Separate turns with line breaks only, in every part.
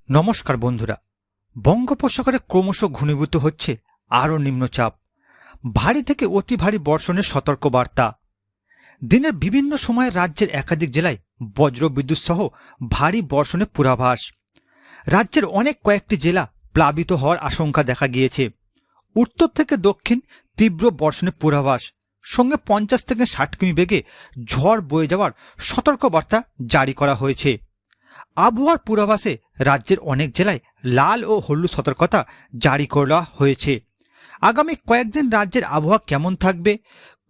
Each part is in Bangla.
নমস্কার বন্ধুরা। বঙ্গোপসাগরে ক্রমশ ঘনীভূত হচ্ছে আরও নিম্নচাপ। ভারী থেকে অতি ভারী বর্ষণের সতর্কবার্তা। দিনের বিভিন্ন সময়ে রাজ্যের একাধিক জেলায় বজ্রবিদ্যুৎ সহ ভারী বর্ষণের পূর্বাভাস। রাজ্যের কয়েকটি জেলা প্লাবিত হওয়ার আশঙ্কা দেখা গিয়েছে। উত্তর থেকে দক্ষিণ তীব্র বর্ষণের পূর্বাভাস, সঙ্গে 50 থেকে 60 কিমি বেগে ঝড় বয়ে যাওয়ার সতর্কবার্তা জারি করা হয়েছে। আবহাওয়ার পূর্বাভাসে রাজ্যের অনেক জেলায় লাল ও হলুদ সতর্কতা জারি করা হয়েছে। আগামী কয়েকদিন রাজ্যের আবহাওয়া কেমন থাকবে,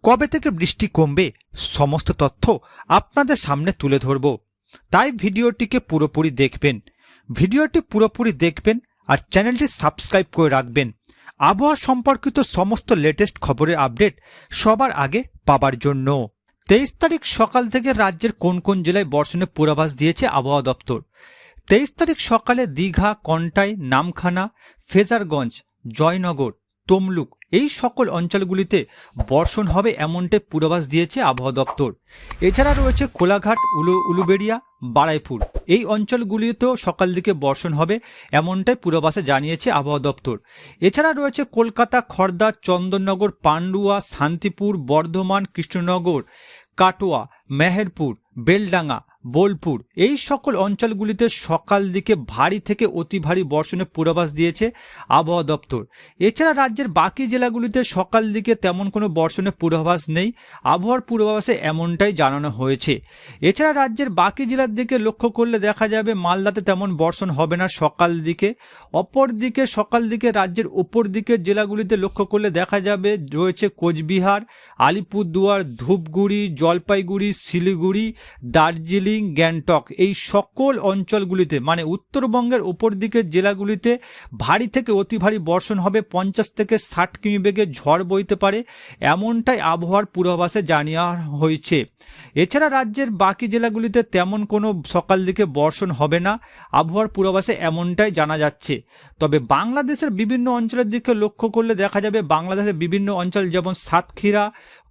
কবে থেকে বৃষ্টি কমবে, সমস্ত তথ্য আপনাদের সামনে তুলে ধরব। তাই ভিডিওটিকে পুরোপুরি দেখবেন। আর চ্যানেলটি সাবস্ক্রাইব করে রাখবেন আবহাওয়া সম্পর্কিত সমস্ত লেটেস্ট খবরের আপডেট সবার আগে পাবার জন্য। 23 তারিখ সকাল থেকে রাজ্যের কোন কোন জেলায় বর্ষণের পূর্বাভাস দিয়েছে আবহাওয়া দপ্তর। 23 তারিখ সকালে দীঘা, কন্টাই, নামখানা, ফেজারগঞ্জ, জয়নগর, তমলুক এই সকল অঞ্চলগুলিতে বর্ষণ হবে এমনটাই পূর্বাভাস দিয়েছে আবহাওয়া দপ্তর। এছাড়া রয়েছে কোলাঘাট, উলুবেড়িয়া, বারাইপুর এই অঞ্চলগুলিতেও সকাল দিকে বর্ষণ হবে এমনটাই পূর্বাভাসে জানিয়েছে আবহাওয়া দপ্তর। এছাড়া রয়েছে কলকাতা, খড়দা, চন্দননগর, পান্ডুয়া, শান্তিপুর, বর্ধমান, কৃষ্ণনগর, কাটোয়া, মেহেরপুর, বেলডাঙ্গা, বোলপুর এই সকল অঞ্চলগুলিতে সকাল দিকে ভারী থেকে অতি ভারী বর্ষণের পূর্বাভাস দিয়েছে আবহাওয়া দপ্তর। এছাড়া রাজ্যের বাকি জেলাগুলিতে সকাল দিকে তেমন কোনো বর্ষণের পূর্বাভাস নেই, আবহাওয়ার পূর্বাভাসে এমনটাই জানানো হয়েছে। এছাড়া রাজ্যের বাকি জেলার দিকে লক্ষ্য করলে দেখা যাবে মালদাতে তেমন বর্ষণ হবে না সকাল দিকে। অপরদিকে সকাল দিকে রাজ্যের উপর দিকের জেলাগুলিতে লক্ষ্য করলে দেখা যাবে রয়েছে কোচবিহার, আলিপুরদুয়ার, ধূপগুড়ি, জলপাইগুড়ি, শিলিগুড়ি, দার্জিলিং, গ্যাংটক এই সকল অঞ্চলগুলিতে মানে উত্তরবঙ্গের উপর দিকের জেলাগুলিতে ভারী থেকে অতি ভারী বর্ষণ হবে। 50 থেকে 60 কিমি বেগে ঝড় বইতে পারে এমনটাই আবহাওয়ার পূর্বাভাসে জানিয়ে হয়েছে। এছাড়া রাজ্যের বাকি জেলাগুলিতে তেমন কোনো সকাল দিকে বর্ষণ হবে না, আবহাওয়ার পূর্বাভাসে এমনটাই জানা যাচ্ছে। তবে বাংলাদেশের বিভিন্ন অঞ্চলের দিকে লক্ষ্য করলে দেখা যাবে বাংলাদেশের বিভিন্ন অঞ্চল যেমন সাতক্ষীরা,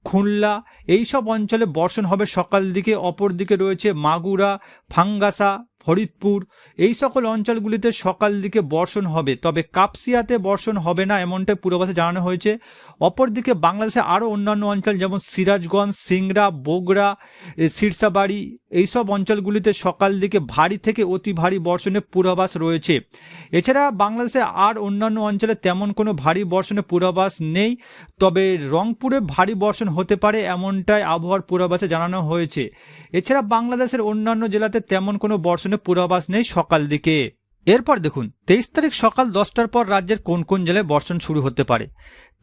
খুলনা এইসব অঞ্চলে বর্ষণ হবে সকাল দিকে। অপর দিকে রয়েছে মাগুরা, ফাঙ্গাসা, ফরিদপুর এই সকল অঞ্চলগুলিতে সকাল দিকে বর্ষণ হবে, তবে কাপসিয়াতে বর্ষণ হবে না এমনটাই পূর্বাভাসে জানানো হয়েছে। অপরদিকে বাংলাদেশে আরও অন্যান্য অঞ্চল যেমন সিরাজগঞ্জ, সিংড়া, বগুড়া, সিরসাবাড়ি এইসব অঞ্চলগুলিতে সকাল দিকে ভারী থেকে অতি ভারী বর্ষণের পূর্বাভাস রয়েছে। এছাড়া বাংলাদেশে আর অন্যান্য অঞ্চলে তেমন কোনো ভারী বর্ষণের পূর্বাভাস নেই, তবে রংপুরে ভারী বর্ষণ হতে পারে এমনটাই আবহাওয়ার পূর্বাভাসে জানানো হয়েছে। এছাড়া বাংলাদেশের অন্যান্য জেলাতে তেমন কোনো বর্ষণের পূর্বাভাস নেই সকাল দিকে। এরপর দেখুন 23 তারিখ সকাল 10টার পর রাজ্যের কোন কোন জেলায় বর্ষণ শুরু হতে পারে।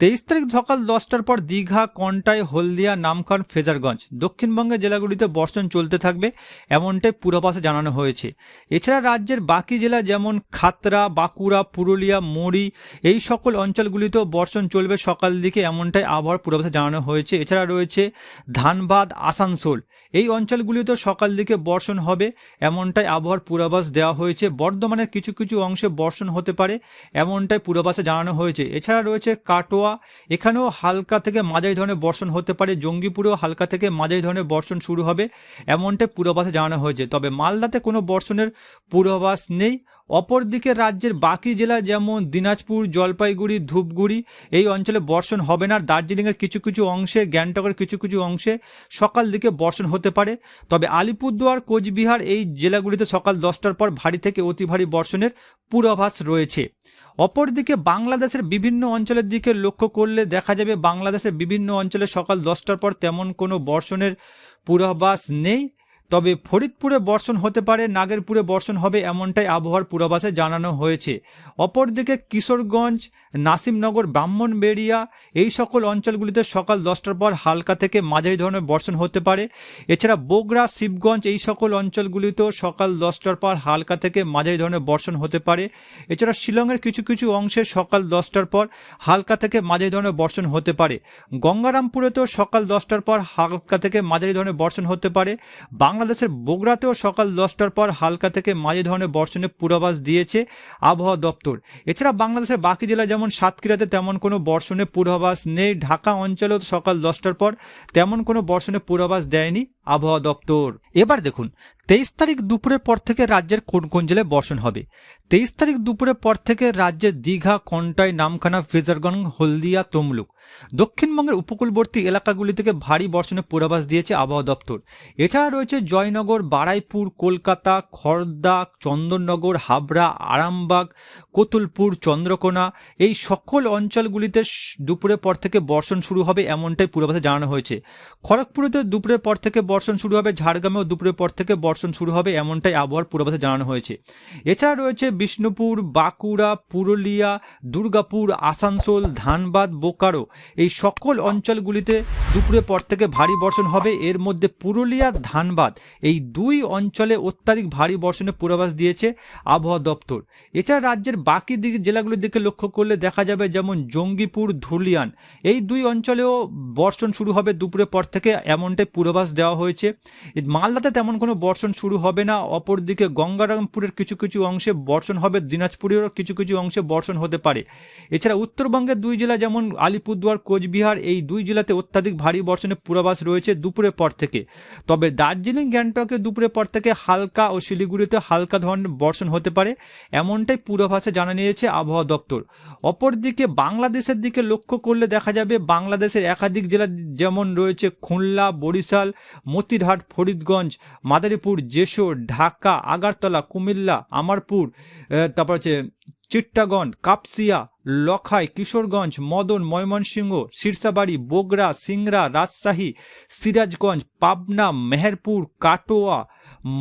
23 তারিখ সকাল 10টার পর দীঘা, কন্টাই, হলদিয়া, নামখানা, ফেজারগঞ্জ দক্ষিণবঙ্গের জেলাগুলিতে বর্ষণ চলতে থাকবে এমনটাই পূর্বাভাসে জানানো হয়েছে। এছাড়া রাজ্যের বাকি জেলা যেমন খাতড়া, বাঁকুড়া, পুরুলিয়া, মুড়ি এই সকল অঞ্চলগুলিতেও বর্ষণ চলবে সকাল দিকে এমনটাই আবহাওয়ার পূর্বাভাসে জানানো হয়েছে। এছাড়া রয়েছে ধানবাদ, আসানসোল এই অঞ্চলগুলিতেও সকাল দিকে বর্ষণ হবে এমনটাই আবহাওয়ার পূর্বাভাস দেওয়া হয়েছে। বর্ধমানের কিছু কিছু অংশে বর্ষণ হতে পারে এমনটাই পূর্বাভাসে জানানো হয়েছে। এছাড়া রয়েছে কাটোয়া, এখানেও হালকা থেকে মাঝারি ধরনের বর্ষণ হতে পারে। জঙ্গিপুরেও হালকা থেকে মাঝারি ধরনের বর্ষণ শুরু হবে এমনটাই পূর্বাভাসে জানানো হয়েছে, তবে মালদাতে কোনো বর্ষণের পূর্বাভাস নেই। অপরদিকে রাজ্যের বাকি জেলা যেমন দিনাজপুর, জলপাইগুড়ি, ধূপগুড়ি এই অঞ্চলে বর্ষণ হবে না। দার্জিলিংয়ের কিছু কিছু অংশে, গ্যাংটকের কিছু কিছু অংশে সকাল দিকে বর্ষণ হতে পারে, তবে আলিপুরদুয়ার, কোচবিহার এই জেলাগুলিতে সকাল 10টার পর ভারী থেকে অতি ভারী বর্ষণের পূর্বাভাস রয়েছে। অপরদিকে বাংলাদেশের বিভিন্ন অঞ্চলের দিকে লক্ষ্য করলে দেখা যাবে বাংলাদেশের বিভিন্ন অঞ্চলে সকাল 10টার পর তেমন কোনো বর্ষণের পূর্বাভাস নেই, তবে ফরিদপুরে বর্ষণ হতে পারে, নাগেরপুরে বর্ষণ হবে এমনটাই আবহাওয়ার পূর্বাভাসে জানানো হয়েছে। অপরদিকে কিশোরগঞ্জ, নাসিমনগর, ব্রাহ্মণবেড়িয়া এই সকল অঞ্চলগুলিতে সকাল 10টার পর হালকা থেকে মাঝারি ধরনের বর্ষণ হতে পারে। এছাড়া বগুড়া, শিবগঞ্জ এই সকল অঞ্চলগুলিতেও সকাল 10টার পর হালকা থেকে মাঝারি ধরনের বর্ষণ হতে পারে। এছাড়া শিলংয়ের কিছু কিছু অংশে সকাল 10টার পর হালকা থেকে মাঝারি ধরনের বর্ষণ হতে পারে। গঙ্গারামপুরেতেও সকাল 10টার পর হালকা থেকে মাঝারি ধরনের বর্ষণ হতে পারে। বাংলাদেশের বগুড়াতেও সকাল 10টার পর হালকা থেকে মাঝারি ধরনের বর্ষণের পূর্বাভাস দিয়েছে আবহাওয়া দপ্তর। এছাড়া বাংলাদেশের বাকি জেলায় যেমন সাতক্ষীরাতে তেমন কোনো বর্ষণের পূর্বাভাস নেই, ঢাকা অঞ্চলেও সকাল 10টার পর তেমন কোনো বর্ষণের পূর্বাভাস দেয়নি আবহাওয়া দপ্তর। এবার দেখুন 23 তারিখ দুপুরের পর থেকে রাজ্যের কোন কোন জেলায় বর্ষণ হবে। 23 তারিখ দুপুরের পর থেকে রাজ্যের দীঘা, কন্টাই, নামখানা, ফ্রেজারগঞ্জ, হলদিয়া, তমলুক, দক্ষিণবঙ্গের উপকূলবর্তী এলাকাগুলি থেকে ভারী বর্ষণের পূর্বাভাস দিয়েছে আবহাওয়া দপ্তর। এছাড়া রয়েছে জয়নগর, বারুইপুর, কলকাতা, খড়দা, চন্দননগর, হাবড়া, আরামবাগ, কতুলপুর, চন্দ্রকোনা এই সকল অঞ্চলগুলিতে দুপুরের পর থেকে বর্ষণ শুরু হবে এমনটাই পূর্বাভাসে জানানো হয়েছে। খড়গপুরেতে দুপুরের পর থেকে বর্ষণ শুরু হবে, ঝাড়গ্রামেও দুপুরের পর থেকে বর্ষণ শুরু হবে এমনটাই আবহাওয়ার পূর্বাভাসে জানানো হয়েছে। এছাড়া রয়েছে বিষ্ণুপুর, বাঁকুড়া, পুরুলিয়া, দুর্গাপুর, আসানসোল, ধানবাদ, বোকারো এই সকল অঞ্চলগুলিতে দুপুরের পর থেকে ভারী বর্ষণ হবে। এর মধ্যে পুরুলিয়া, ধানবাদ এই দুই অঞ্চলে অত্যাধিক ভারী বর্ষণের পূর্বাভাস দিয়েছে আবহাওয়া দপ্তর। এছাড়া রাজ্যের বাকি জেলাগুলির দিকে লক্ষ্য করলে দেখা যাবে যেমন জঙ্গিপুর, ধুলিয়ান এই দুই অঞ্চলেও বর্ষণ শুরু হবে দুপুরের পর থেকে এমনটাই পূর্বাভাস দেওয়া হয়েছে। মালদাতে তেমন কোনো বর্ষণ শুরু হবে না। অপরদিকে গঙ্গারামপুরের কিছু কিছু অংশে বর্ষণ হবে, দিনাজপুরেরও কিছু কিছু অংশে বর্ষণ হতে পারে। এছাড়া উত্তরবঙ্গের দুই জেলা যেমন আলিপুরদুয়ার, কোচবিহার এই দুই জেলাতে অত্যাধিক ভারী বর্ষণের পূর্বাভাস রয়েছে দুপুরের পর থেকে। তবে দার্জিলিং, গ্যাংটকে দুপুরের পর থেকে হালকা ও শিলিগুড়িতে হালকা ধরনের বর্ষণ হতে পারে এমনটাই পূর্বাভাসে জানা নিয়েছে আবহাওয়া দপ্তর। অপরদিকে বাংলাদেশের দিকে লক্ষ্য করলে দেখা যাবে বাংলাদেশের একাধিক জেলা যেমন রয়েছে খুলনা, বরিশাল, মতিরহাট, ফরিদগঞ্জ, মাদারীপুর, যশোর, ঢাকা, আগারতলা, কুমিল্লা, আমারপুর, তারপর হচ্ছে চিট্টাগং, কাপসিয়া, লখাই, কিশোরগঞ্জ, মদন, ময়মনসিংহ, সিরসাবাড়ি, বগুড়া, সিংড়া, রাজশাহী, সিরাজগঞ্জ, পাবনা, মেহেরপুর, কাটোয়া,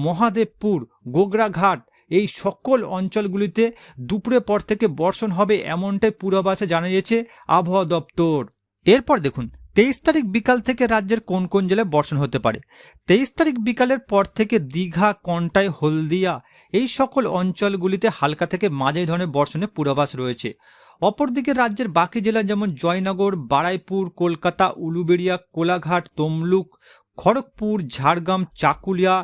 মহাদেবপুর, গোগরাঘাট এই সকল অঞ্চলগুলিতে দুপুরের পর থেকে বর্ষণ হবে এমনটাই পূর্বাভাসে জানিয়েছে আবহাওয়া দপ্তর। এরপর দেখুন 23 তারিখ বিকাল থেকে রাজ্যের কোন কোন জেলায় বর্ষণ হতে পারে। 23 তারিখ বিকালের পর থেকে দীঘা, কন্টাই, হলদিয়া এই সকল অঞ্চলগুলিতে হালকা থেকে মাঝারি ধরনের বর্ষণের পূর্বাভাস রয়েছে। অপরদিকে রাজ্যের বাকি জেলা যেমন জয়নগর, বারুইপুর, কলকাতা, উলুবেড়িয়া, কোলাঘাট, তমলুক, খড়গপুর, ঝাড়গ্রাম, চাকুলিয়া,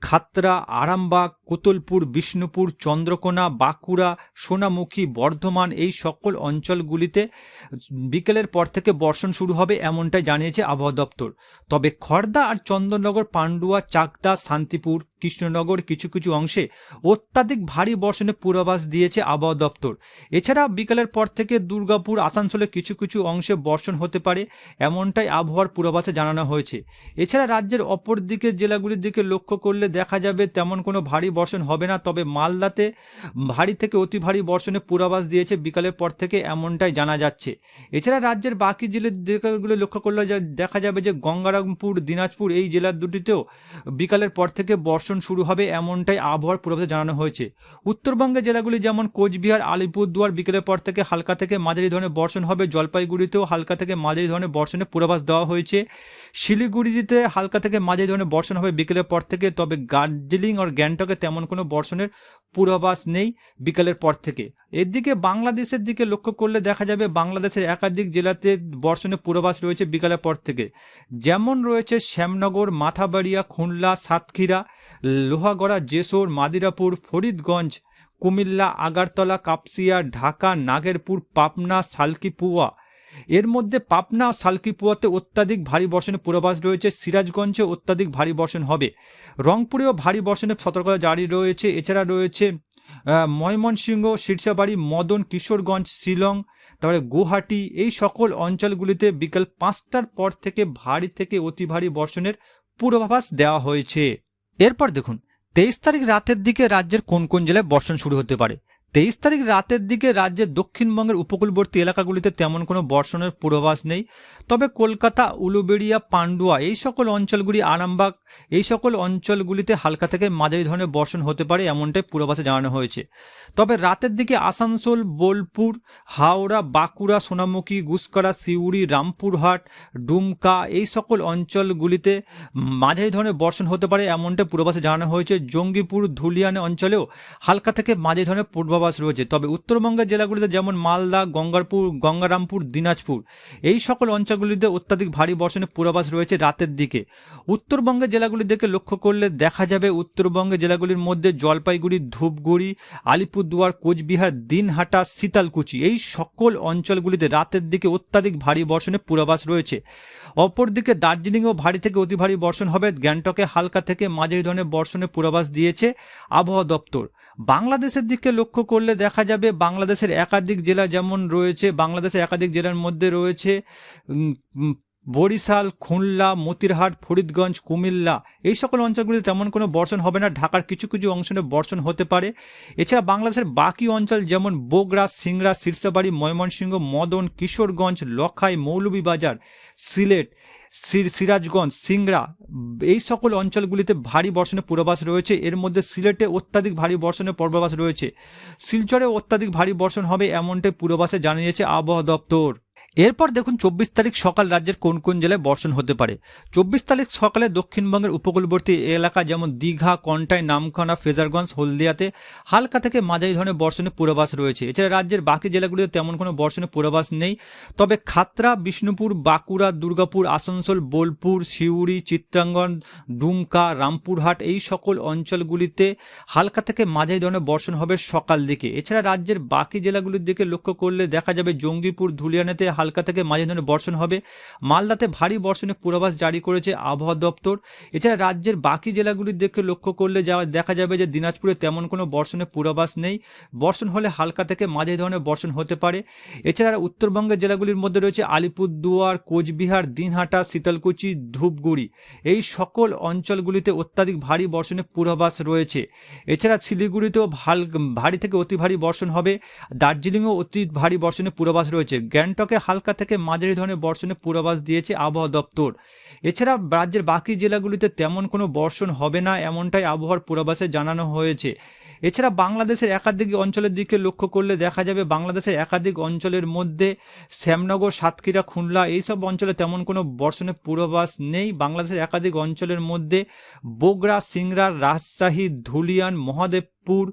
খাতড়া, আরামবাগ, কোতুলপুর, বিষ্ণুপুর, চন্দ্রকোনা, বাঁকুড়া, সোনামুখী, বর্ধমান এই সকল অঞ্চলগুলিতে বিকেলের পর থেকে বর্ষণ শুরু হবে এমনটাই জানিয়েছে আবহাওয়া দপ্তর। তবে খড়দা আর চন্দননগর, পান্ডুয়া, চাকদা, শান্তিপুর, কৃষ্ণনগর কিছু কিছু অংশে অত্যাধিক ভারী বর্ষণের পূর্বাভাস দিয়েছে আবহাওয়া দপ্তর। এছাড়া বিকেলের পর থেকে দুর্গাপুর, আসানসোলের কিছু কিছু অংশে বর্ষণ হতে পারে এমনটাই আবহাওয়ার পূর্বাভাসে জানানো হয়েছে। এছাড়া রাজ্যের অপর দিকের জেলাগুলির দিকে লক্ষ্য করলে দেখা যাবে তেমন কোনো ভারী বর্ষণ হবে না। তবে মালদাতে ভারী থেকে অতি ভারী বর্ষণের পূর্বাভাস দিয়েছে বিকালের পর থেকে এমনটাই জানা যাচ্ছে। এছাড়া রাজ্যের বাকি জেলাগুলো লক্ষ্য করলে দেখা যাবে যে গঙ্গারামপুর, দিনাজপুর এই জেলার দুটিতেও বিকালের পর থেকে বর্ষণ শুরু হবে এমনটাই আবহাওয়ার পূর্বাভাসে জানানো হয়েছে। উত্তরবঙ্গের জেলাগুলি যেমন কোচবিহার, আলিপুরদুয়ার বিকেলের পর থেকে হালকা থেকে মাঝারি ধরনের বর্ষণ হবে। জলপাইগুড়িতেও হালকা থেকে মাঝারি ধরনের বর্ষণের পূর্বাভাস দেওয়া হয়েছে। শিলিগুড়িতে হালকা থেকে মাঝারি ধরনের বর্ষণ হবে বিকেলের পর থেকে। তবে দার্জিলিং আর গ্যাংটকে তেমন কোনো বর্ষণের পূর্বাভাস নেই বিকালের পর থেকে। এদিকে বাংলাদেশের দিকে লক্ষ্য করলে দেখা যাবে বাংলাদেশের একাধিক জেলাতে বর্ষণের পূর্বাভাস রয়েছে বিকালের পর থেকে। যেমন রয়েছে শ্যামনগর, মাথাবাড়িয়া, খুলনা, সাতক্ষীরা, লোহাগড়া, যশোর, মাদিরাপুর, ফরিদগঞ্জ, কুমিল্লা, আগারতলা, কাপসিয়া, ঢাকা, নাগেরপুর, পাবনা, সালকিপুয়া। এর মধ্যে পাবনা ও সালকিপুয়াতে অত্যাধিক ভারী বর্ষণের পূর্বাভাস রয়েছে। সিরাজগঞ্জে অত্যাধিক ভারী বর্ষণ হবে। রংপুরেও ভারী বর্ষণের সতর্কতা জারি রয়েছে। এছাড়া রয়েছে ময়মনসিংহ, সিরসাবাড়ি, মদন, কিশোরগঞ্জ, শিলং, তারপরে গুয়াহাটি এই সকল অঞ্চলগুলিতে বিকাল 5টার পর থেকে ভারী থেকে অতি ভারী বর্ষণের পূর্বাভাস দেওয়া হয়েছে। এরপর দেখুন 23 তারিখ রাতের দিকে রাজ্যের কোন কোন জেলায় বর্ষণ শুরু হতে পারে। 23 তারিখ রাতের দিকে রাজ্যের দক্ষিণবঙ্গের উপকূলবর্তী এলাকাগুলিতে তেমন কোনো বর্ষণের পূর্বাভাস নেই। তবে কলকাতা, উলুবেড়িয়া, পান্ডুয়া এই সকল অঞ্চলগুলি, আরামবাগ এই সকল অঞ্চলগুলিতে হালকা থেকে মাঝারি ধরনের বর্ষণ হতে পারে এমনটাই পূর্বাভাসে জানানো হয়েছে। তবে রাতের দিকে আসানসোল, বোলপুর, হাওড়া, বাঁকুড়া, সোনামুখী, গুসকরা, সিউড়ি, রামপুরহাট, ডুমকা এই সকল অঞ্চলগুলিতে মাঝারি ধরনের বর্ষণ হতে পারে এমনটাই পূর্বাভাসে জানানো হয়েছে। জঙ্গিপুর, ধুলিয়ান অঞ্চলেও হালকা থেকে মাঝারি ধরনের পূর্বাভাস পূর্বাভাস রয়েছে। তবে উত্তরবঙ্গের জেলাগুলিতে যেমন মালদা, গঙ্গারামপুর, দিনাজপুর এই সকল অঞ্চলগুলিতে অত্যাধিক ভারী বর্ষণের পূর্বাভাস রয়েছে রাতের দিকে। উত্তরবঙ্গের জেলাগুলির দিকে লক্ষ্য করলে দেখা যাবে উত্তরবঙ্গের জেলাগুলির মধ্যে জলপাইগুড়ি, ধূপগুড়ি, আলিপুরদুয়ার, কোচবিহার, দিনহাটা, শীতলকুচি এই সকল অঞ্চলগুলিতে রাতের দিকে অত্যাধিক ভারী বর্ষণের পূর্বাভাস রয়েছে। অপরদিকে দার্জিলিংও ভারী থেকে অতি ভারী বর্ষণ হবে। গ্যাংটকে হালকা থেকে মাঝারি ধরনের বর্ষণের পূর্বাভাস দিয়েছে আবহাওয়া দপ্তর। বাংলাদেশের দিকে লক্ষ্য করলে দেখা যাবে বাংলাদেশের একাধিক জেলা যেমন রয়েছে, বাংলাদেশের একাধিক জেলার মধ্যে রয়েছে বরিশাল, খুলনা, মতিরহাট, ফরিদগঞ্জ, কুমিল্লা এই সকল অঞ্চলগুলিতে তেমন কোনো বর্ষণ হবে না। ঢাকার কিছু কিছু অংশে বর্ষণ হতে পারে। এছাড়া বাংলাদেশের বাকি অঞ্চল যেমন বগুড়া, সিংড়া, শীর্ষবাড়ি, ময়মনসিংহ, মদন, কিশোরগঞ্জ, লখাই, মৌলভীবাজার, সিলেট, সিরাজগঞ্জ, সিংড়া এই সকল অঞ্চলগুলিতে ভারী বর্ষণের পূর্বাভাস রয়েছে। এর মধ্যে সিলেটে অত্যাধিক ভারী বর্ষণের পূর্বাভাস রয়েছে। শিলচরে অত্যাধিক ভারী বর্ষণ হবে এমনটাই পূর্বাভাসে জানিয়েছে আবহাওয়া দপ্তর। এরপর দেখুন 24 তারিখ সকাল রাজ্যের কোন কোন জেলায় বর্ষণ হতে পারে। 24 তারিখ সকালে দক্ষিণবঙ্গের উপকূলবর্তী এলাকা যেমন দীঘা, কন্টাই, নামখানা, ফ্রেজারগঞ্জ, হলদিয়াতে হালকা থেকে মাঝারি ধরনের বর্ষণের পূর্বাভাস রয়েছে। এছাড়া রাজ্যের বাকি জেলাগুলিতে তেমন কোনো বর্ষণের পূর্বাভাস নেই। তবে খাতড়া, বিষ্ণুপুর, বাঁকুড়া, দুর্গাপুর, আসানসোল, বোলপুর, সিউড়ি, চিত্রাঙ্গন, ডুমকা, রামপুরহাট এই সকল অঞ্চলগুলিতে হালকা থেকে মাঝারি ধরনের বর্ষণ হবে সকাল দিকে। এছাড়া রাজ্যের বাকি জেলাগুলির দিকে লক্ষ্য করলে দেখা যাবে জঙ্গিপুর, ধুলিয়ানেতে হালকা থেকে মাঝারি ধরনের বর্ষণ হবে। মালদাতে ভারী বর্ষণের পূর্বাভাস জারি করেছে আবহাওয়া দপ্তর। এছাড়া রাজ্যের বাকি জেলাগুলির দিকে লক্ষ্য করলে দেখা যাবে যে দিনাজপুরে তেমন কোনো বর্ষণের পূর্বাভাস নেই। বর্ষণ হলে হালকা থেকে মাঝারি ধরনের বর্ষণ হতে পারে। এছাড়া উত্তরবঙ্গের জেলাগুলির মধ্যে রয়েছে আলিপুরদুয়ার, কোচবিহার, দিনহাটা, শীতলকুচি, ধূপগুড়ি এই সকল অঞ্চলগুলিতে অত্যাধিক ভারী বর্ষণের পূর্বাভাস রয়েছে। এছাড়া শিলিগুড়িতেও ভারী থেকে অতি ভারী বর্ষণ হবে। দার্জিলিংয়েও অতি ভারী বর্ষণের পূর্বাভাস রয়েছে। গ্যাংটকে হালকা থেকে মাঝারি ধরনের বর্ষণের পূর্বাভাস দিয়েছে আবহাওয়া দপ্তর। এছাড়া রাজ্যের বাকি জেলাগুলিতে তেমন কোনো বর্ষণ হবে না এমনটাই আবহাওয়ার পূর্বাভাসে জানানো হয়েছে। এছাড়া বাংলাদেশের একাধিক অঞ্চলের দিকে লক্ষ্য করলে দেখা যাবে বাংলাদেশের একাধিক অঞ্চলের মধ্যে শ্যামনগর, সাতক্ষীরা, খুলনা এইসব অঞ্চলে তেমন কোনো বর্ষণের পূর্বাভাস নেই। বাংলাদেশের একাধিক অঞ্চলের মধ্যে বগুড়া, সিংড়া, রাজশাহী, ধুলিয়ান, মহাদেবপুর,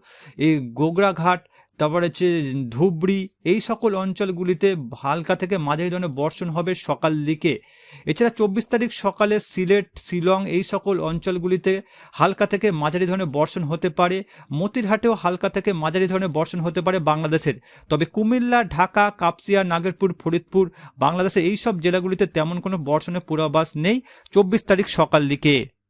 এই গোগরাঘাট, তারপরে হচ্ছে ধুবড়ি এই সকল অঞ্চলগুলিতে হালকা থেকে মাঝারি ধরনের বর্ষণ হবে সকাল দিকে। এছাড়া 24 তারিখ সকালে সিলেট, শিলং এই সকল অঞ্চলগুলিতে হালকা থেকে মাঝারি ধরনের বর্ষণ হতে পারে। মতিরহাটেও হালকা থেকে মাঝারি ধরনের বর্ষণ হতে পারে বাংলাদেশের। তবে কুমিল্লা, ঢাকা, কাপসিয়া, নাগেরপুর, ফরিদপুর বাংলাদেশের এই সব জেলাগুলিতে তেমন কোনো বর্ষণের পূর্বাভাস নেই 24 তারিখ সকাল দিকে।